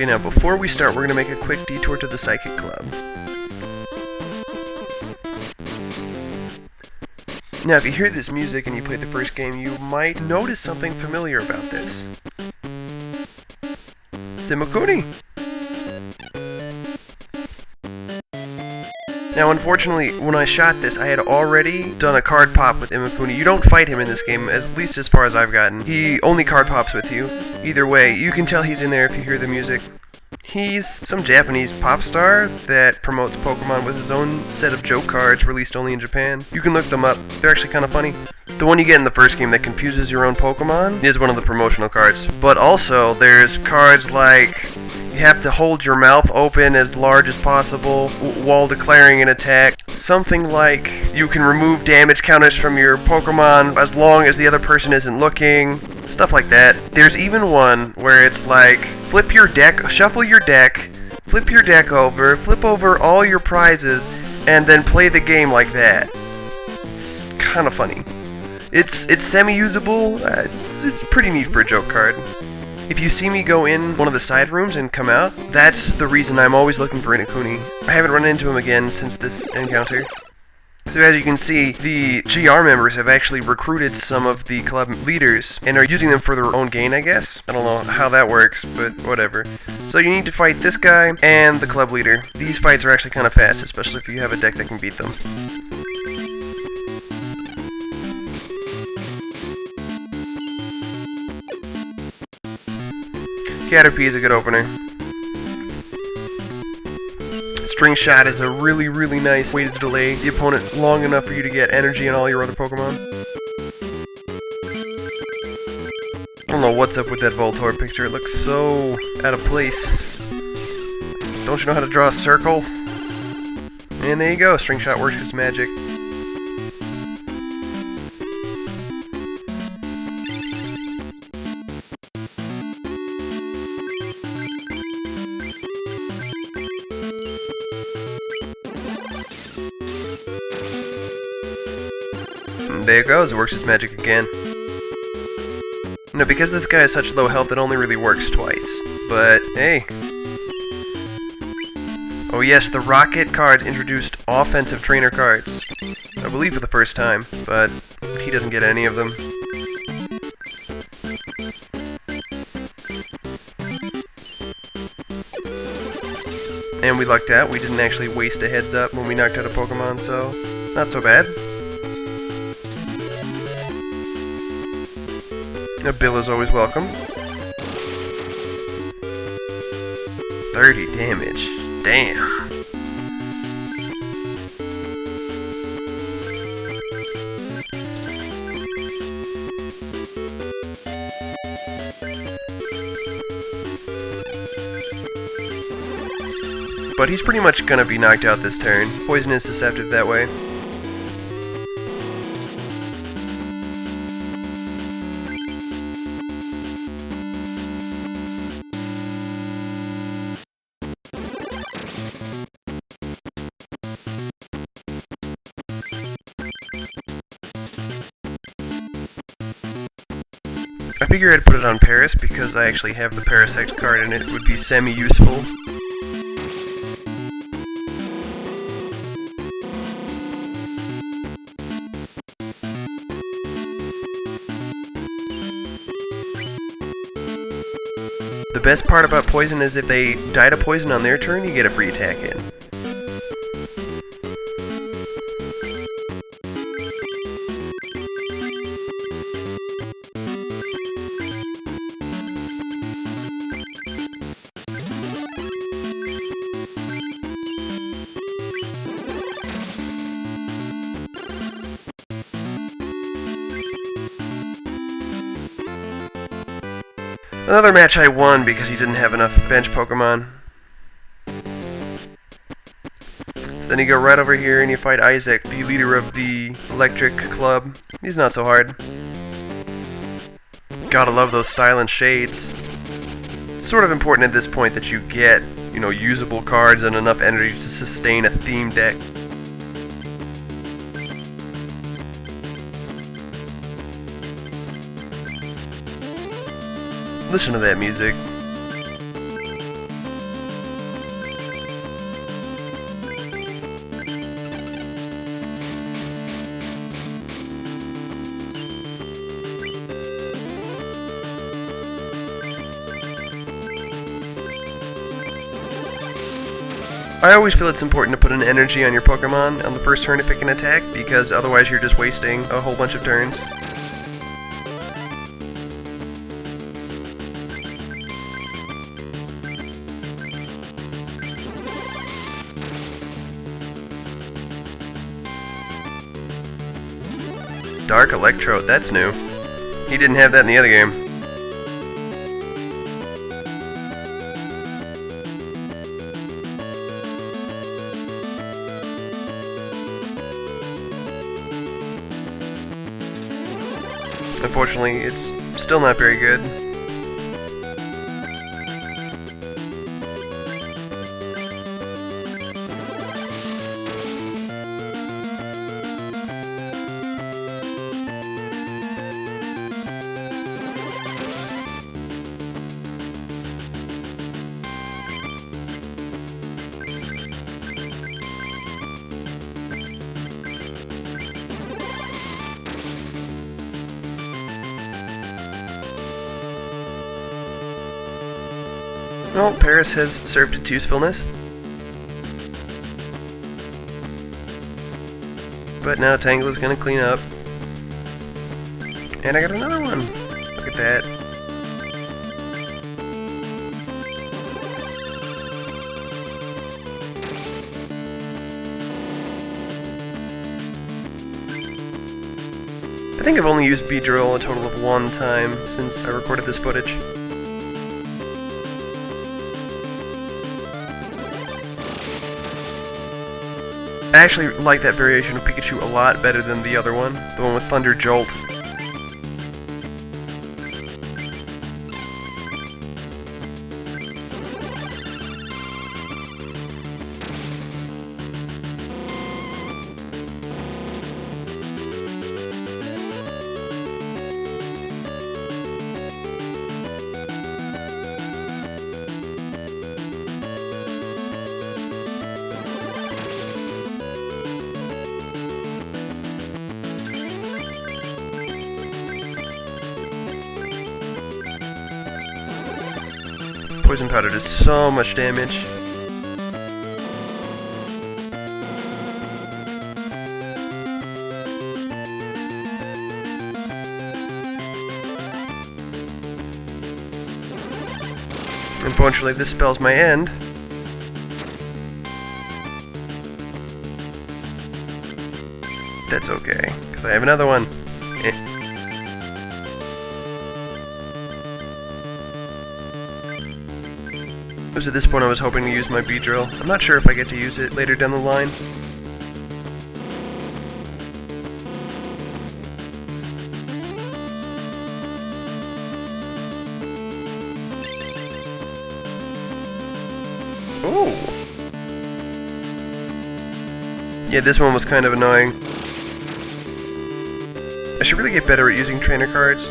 Okay, now before we start, we're going to make a quick detour to the Psychic Club. Now, if you hear this music and you played the first game, you might notice something familiar about this. It's Imakuni! Now, unfortunately, when I shot this, I had already done a card pop with Imakuni. You don't fight him in this game, at least as far as I've gotten. He only card pops with you. Either way, you can tell he's in there if you hear the music. He's some Japanese pop star that promotes Pokemon with his own set of joke cards released only in Japan. You can look them up. They're actually kind of funny. The one you get in the first game that confuses your own Pokemon is one of the promotional cards. But also, there's cards like you have to hold your mouth open as large as possible while declaring an attack. Something like you can remove damage counters from your Pokemon as long as the other person isn't looking. Stuff like that. There's even one where it's like flip your deck, shuffle your deck, flip your deck over, flip over all your prizes, and then play the game like that. It's kind of funny. It's semi-usable. It's pretty neat for a joke card. If you see me go in one of the side rooms and come out, that's the reason I'm always looking for Imakuni. I haven't run into him again since this encounter. So as you can see, the GR members have actually recruited some of the club leaders and are using them for their own gain, I guess. I don't know how that works, but whatever. So you need to fight this guy and the club leader. These fights are actually kind of fast, especially if you have a deck that can beat them. Caterpie is a good opener. String Shot is a really, really nice way to delay the opponent long enough for you to get energy and all your other Pokemon. I don't know what's up with that Voltorb picture. It looks so out of place. Don't you know how to draw a circle? And there you go. String Shot works its magic. There it goes, it works its magic again. Now, because this guy has such low health, it only really works twice. But, hey. Oh yes, the Rocket card introduced offensive trainer cards. I believe for the first time, but he doesn't get any of them. And we lucked out, we didn't actually waste a heads up when we knocked out a Pokemon, so not so bad. A bill is always welcome. 30 damage. Damn. But he's pretty much gonna be knocked out this turn. Poison is deceptive that way. I figured I'd put it on Paris because I actually have the Parasect card and it would be semi-useful. The best part about Poison is if they die to Poison on their turn, you get a free attack in. Another match I won because he didn't have enough bench Pokemon. So then you go right over here and you fight Isaac, the leader of the Electric Club. He's not so hard. Gotta love those style and shades. It's sort of important at this point that you get, usable cards and enough energy to sustain a theme deck. Listen to that music. I always feel it's important to put an energy on your Pokemon on the first turn if it can attack, because otherwise you're just wasting a whole bunch of turns. Dark Electrode, that's new. He didn't have that in the other game. Unfortunately, it's still not very good. Well, Paris has served its usefulness. But now Tangle is going to clean up. And I got another one. Look at that. I think I've only used Beedrill a total of 1 time since I recorded this footage. I actually like that variation of Pikachu a lot better than the other one, the one with Thunder Jolt. Poison Powder does so much damage. Unfortunately, this spells my end. That's okay, because I have another one. It was at this point I was hoping to use my Beedrill. I'm not sure if I get to use it later down the line. Ooh! Yeah, this one was kind of annoying. I should really get better at using trainer cards.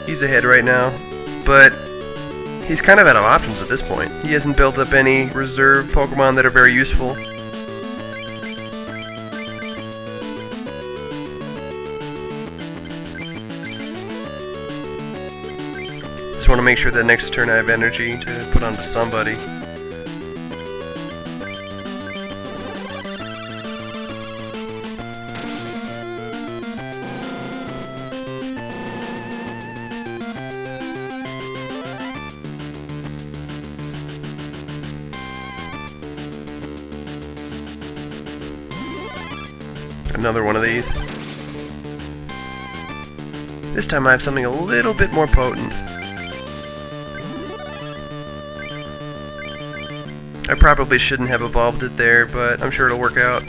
He's ahead right now, but he's kind of out of options at this point. He hasn't built up any reserve Pokemon that are very useful. Just want to make sure that next turn I have energy to put onto somebody. Another one of these. This time I have something a little bit more potent. I probably shouldn't have evolved it there, but I'm sure it'll work out.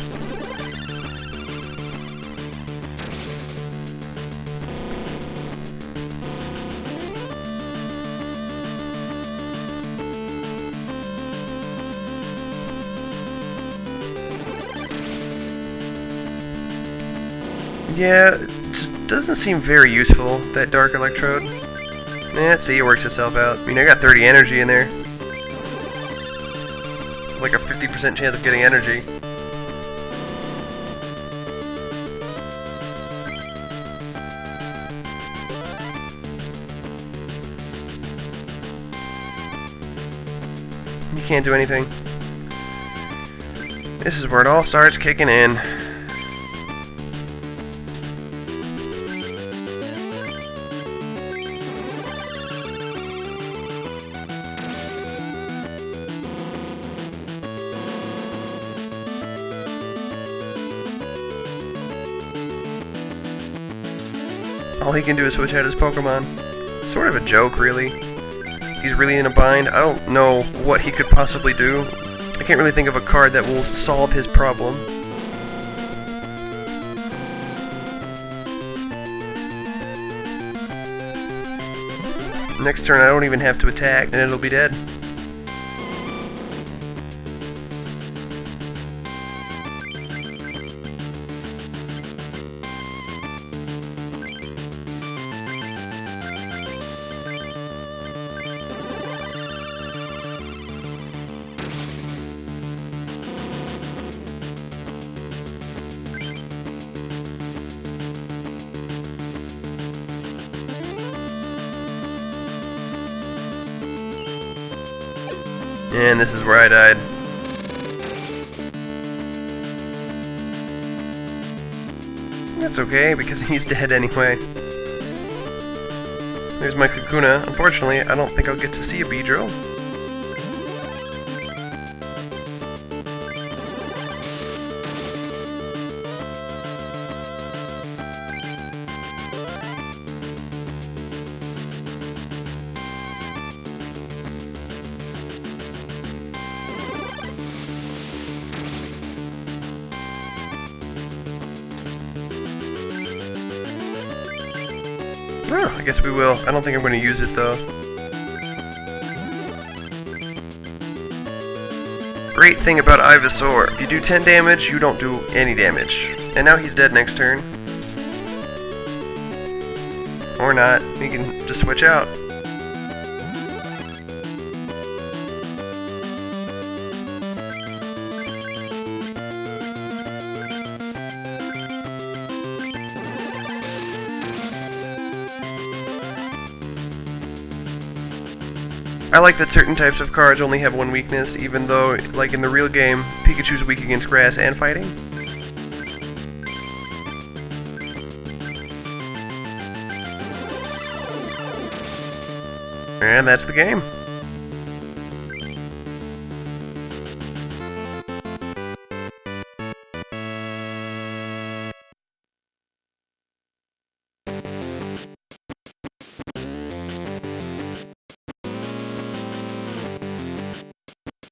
Yeah, it just doesn't seem very useful, that Dark Electrode. See, it works itself out. I mean, I got 30 energy in there. Like a 50% chance of getting energy. You can't do anything. This is where it all starts kicking in. All he can do is switch out his Pokemon. Sort of a joke, really. He's really in a bind. I don't know what he could possibly do. I can't really think of a card that will solve his problem. Next turn I don't even have to attack and it'll be dead. And this is where I died. That's okay, because he's dead anyway. There's my Kakuna. Unfortunately, I don't think I'll get to see a Beedrill. Oh, I guess we will. I don't think I'm going to use it, though. Great thing about Ivysaur. If you do 10 damage, you don't do any damage. And now he's dead next turn. Or not. He can just switch out. I like that certain types of cards only have one weakness, even though, like in the real game, Pikachu's weak against grass and fighting. And that's the game.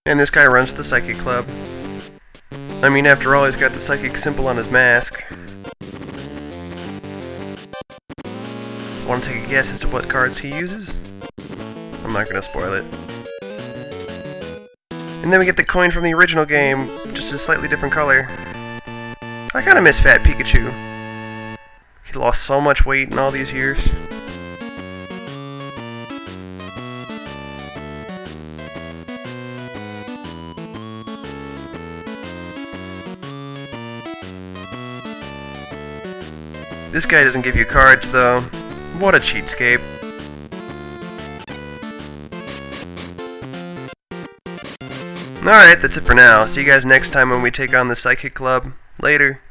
And this guy runs the Psychic Club. I mean, after all, he's got the Psychic symbol on his mask. Want to take a guess as to what cards he uses? I'm not going to spoil it. And then we get the coin from the original game, just in a slightly different color. I kind of miss Fat Pikachu. He lost so much weight in all these years. This guy doesn't give you cards, though. What a cheapskate. Alright, that's it for now. See you guys next time when we take on the Psychic Club. Later.